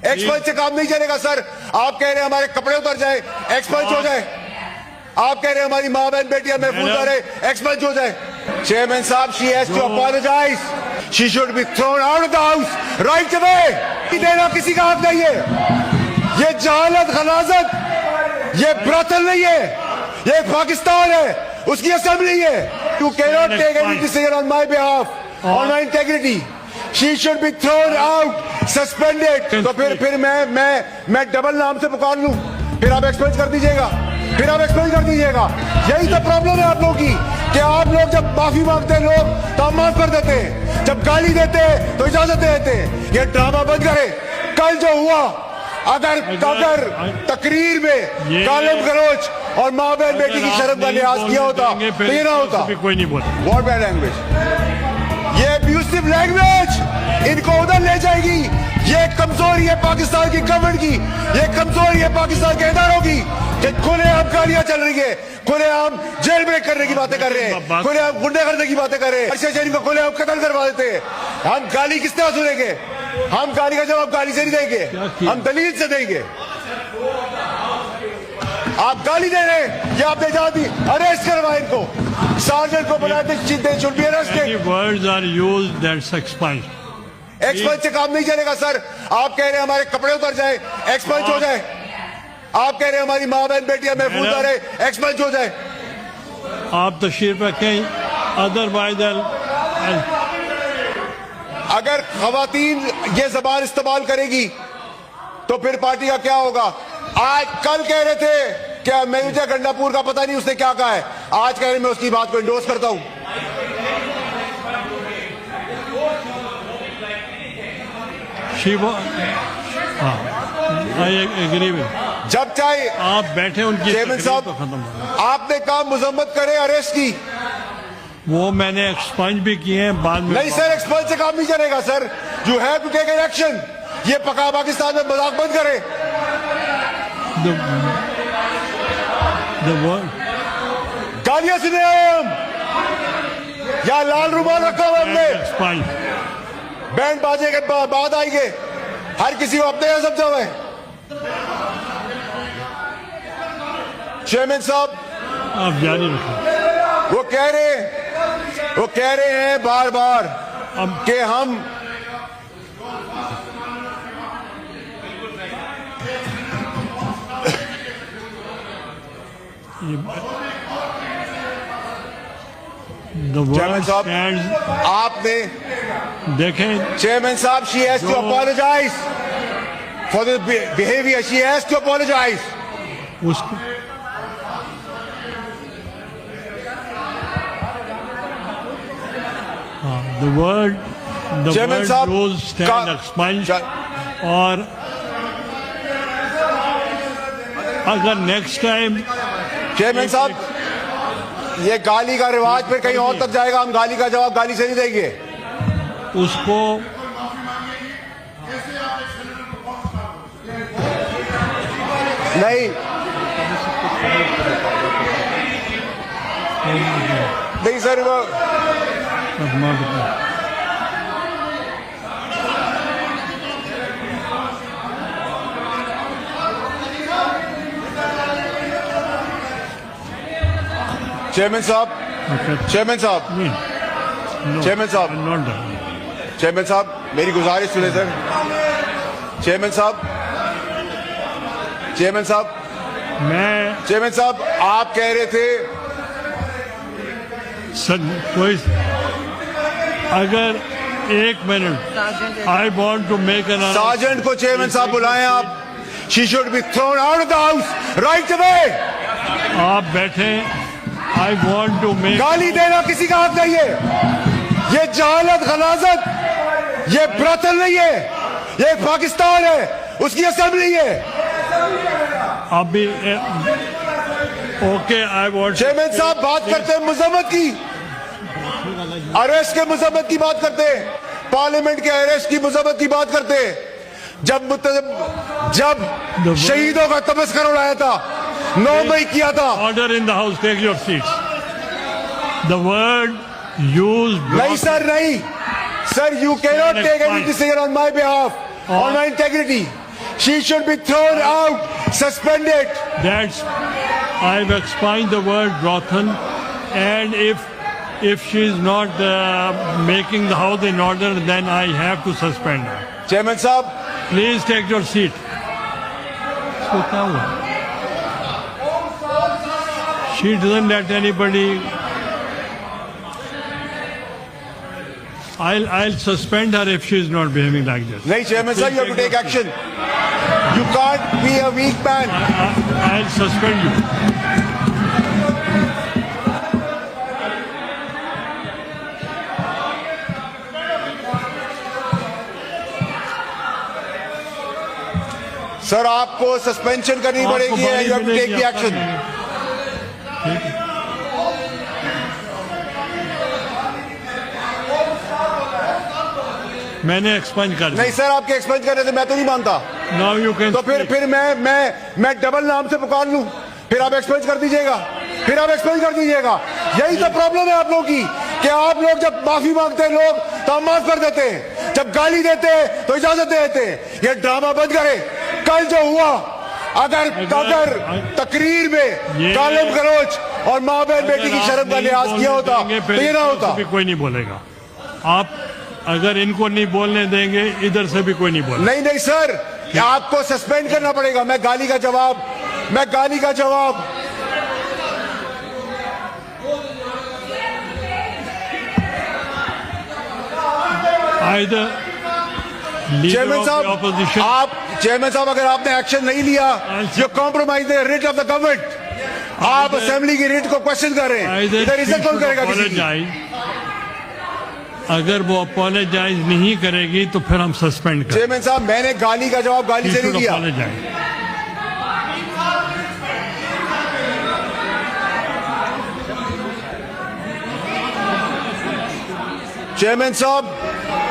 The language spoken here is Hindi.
एक्सपर्ट से काम नहीं चलेगा सर। आप कह रहे हैं हमारे कपड़े उतर जाए, एक्सपर्ट हो जाए। आप कह रहे हैं हमारी माँ बहन बेटियां महफूज आ रहे, एक्सपर्ट हो जाए। चेयरमैन साहब, she has to apologise, she should be thrown out of the house right away. देना किसी का हक नहीं है। ये जहालत खलाजत, ये ब्रतल नहीं है, ये पाकिस्तान है, उसकी असेंबली है। You can not take any decision on my behalf, on my integrity. She should be thrown out, suspended. तो फिर मैं डबल नाम से पुकार लूं, फिर आप एक्सपेल कर दीजिएगा, फिर आप एक्सपेल कर दीजिएगा। यही तो प्रॉब्लम है आप लोगों की कि आप लोग जब माफी मांगते हैं लोग तो हम माफ कर देते हैं, जब गाली देते हैं तो इजाजत दे देते हैं। ये ड्रामा बंद करे। कल जो हुआ, अगर तकरीर में गालिब गलोच और माँ बहन बेटी की शर्म का लिहाज किया होता तो ये ना होता। कोई नहीं बोलता। व्हाट बैड लैंग्वेज, ये अब्यूसिव लैंग्वेज इनको उधर ले जाएगी। ये कमजोरी है पाकिस्तान की गवर्नमेंट की, ये कमजोरी है पाकिस्तान के इदारों की कि खुलेआम गालियां चल रही है, खुलेआम जेल ब्रेक करने की बातें कर रहे हैं, खुलेआम गुंडागर्दी की बातें कर रहे हैं, अरशद शरीफ को खुलेआम कत्ल करवा देते हैं। हम गाली किस तरह सुनेंगे? हम गाली का जवाब गाली से नहीं देंगे, हम दलील से देंगे। आप गाली दे रहे हैं, ये आपने जाती अरेस्ट करवाए इनको, सार्जेंट को बुलाए थे, should be arrested. Words are used that's expand. Expert से काम नहीं चलेगा सर। आप कह रहे हैं हमारे कपड़े उतर जाए, एक्सपर्ट हो जाए। आप कह रहे हैं हमारी माँ बहन बेटियां महफूज आ रहे, एक्सपर्ट हो जाए। आप तशरीफ रखें, अदरवाइज अगर खवातीन ये जबान इस्तेमाल करेगी तो फिर पार्टी का क्या होगा? आज कल कह रहे थे क्या मेहुजा गंडापुर का पता नहीं उसने क्या कहा है, आज कह रहे मैं उसकी बात को इंडोर्स करता हूं। जब चाहे आप बैठे उनकी चेयरमैन साहब तो खत्म हो। आपने कहा मुजम्मत करे अरेस्ट की, वो मैंने एक्सपंज भी किए हैं बाद में। नहीं सर, एक्सपंज से काम नहीं चलेगा sir. You have to take an action. ये पका पाकिस्तान में मजाक बंद करे। गालियां सुने हम या लाल रुमाल रखा हुआ हमने, बैंड बाजे के बाद आएंगे, हर किसी को अपने यहां समझा हुआ है। चेयरमैन साहब, आप जारी रखें। वो कह रहे हैं बार बार कि हम चेयरमैन साहब, आपने देखें, चेयरमैन साहब, she has to apologise for the behaviour, she has to apologise. उसको the word rules stand expunged। और अगर नेक्स्ट टाइम चेयरमैन साहब ये गाली का रिवाज फिर कहीं और तक जाएगा, हम गाली का जवाब गाली से नहीं देंगे। उसको नहीं सर, वो चेयरमैन साहब, चेयरमैन साहब, चेयरमैन साहब, चेयरमैन साहब, मेरी गुजारिश सुने सर। चेयरमैन साहब, चेयरमैन साहब, चेयरमैन साहब, आप कह रहे थे कोई अगर 1 मिनट, I want to make an sergeant को चेयरमैन साहब बुलाएं आप। She should be thrown out of the house right away. आप बैठे, आई वॉन्ट टू मेक। गाली देना किसी का हक नहीं है। ये जहालत खलाजत, ये ब्रतल नहीं है, ये पाकिस्तान है, उसकी असेंबली है। अभी ओके, आई वॉन्ट। चेयरमैन साहब बात करते हैं मुजम्मत की, अरेस्ट के मुजम्मत की बात करते हैं, पार्लियामेंट के अरेस्ट की मुजम्मत की बात करते हैं। जब शहीदों का तमस्कर उड़ाया था, 9 मई किया था। Order in the house, take your seats. The word used. नहीं सर, नहीं sir, you can not take any decision on my behalf, on my integrity. She should be thrown out, suspended. That's, I've explained the word brothel, and if she is not making the house in order, then I have to suspend her. Chairman साहब, Please take your seat. इसको क्या हुआ? She doesn't let anybody. I'll suspend her if she is not behaving like this. नहीं Chairman साहब, you have to take action. You can't be a weak man. I'll suspend you. Sir आपको सस्पेंशन करनी पड़ेगी है. You have to take the action. मैंने एक्सपेंज कर दिया. नहीं सर, आपके एक्सपेंस करने से मैं तो नहीं मानता. Now you can. तो फिर मैं डबल नाम से पुकार लूं, फिर आप एक्सपेंस कर दीजिएगा, फिर आप एक्सपेंस कर दीजिएगा. यही तो प्रॉब्लम है आप लोगों की कि आप लोग जब माफी मांगते हैं लोग तो हम माफ कर देते हैं, जब गाली देते हैं तो इजाजत दे देते हैं. ये ड्रामा बंद करें. कल जो हुआ, अगर तकरीर में गालिब गलौज और माँ बहन बेटी की शर्म का लिहाज किया होता तो ये ना होता. कोई नहीं बोलेगा. आप अगर इनको नहीं बोलने देंगे, इधर से भी कोई नहीं बोलेगा. नहीं सर, आपको सस्पेंड करना पड़ेगा. मैं गाली का जवाब Either leader chairman of the साहब, opposition. चेयरमैन साहब, अगर आपने एक्शन नहीं लिया, you compromise the writ of the government. आप असेंबली की रिट को क्वेश्चन कर रहे हैं. इधर इज्जत कौन करेगा किसी की? अगर वो अपोलोजाइज नहीं करेगी तो फिर हम सस्पेंड करें. चेयरमैन साहब, मैंने गाली का जवाब गाली से नहीं दिया. चेयरमैन साहब,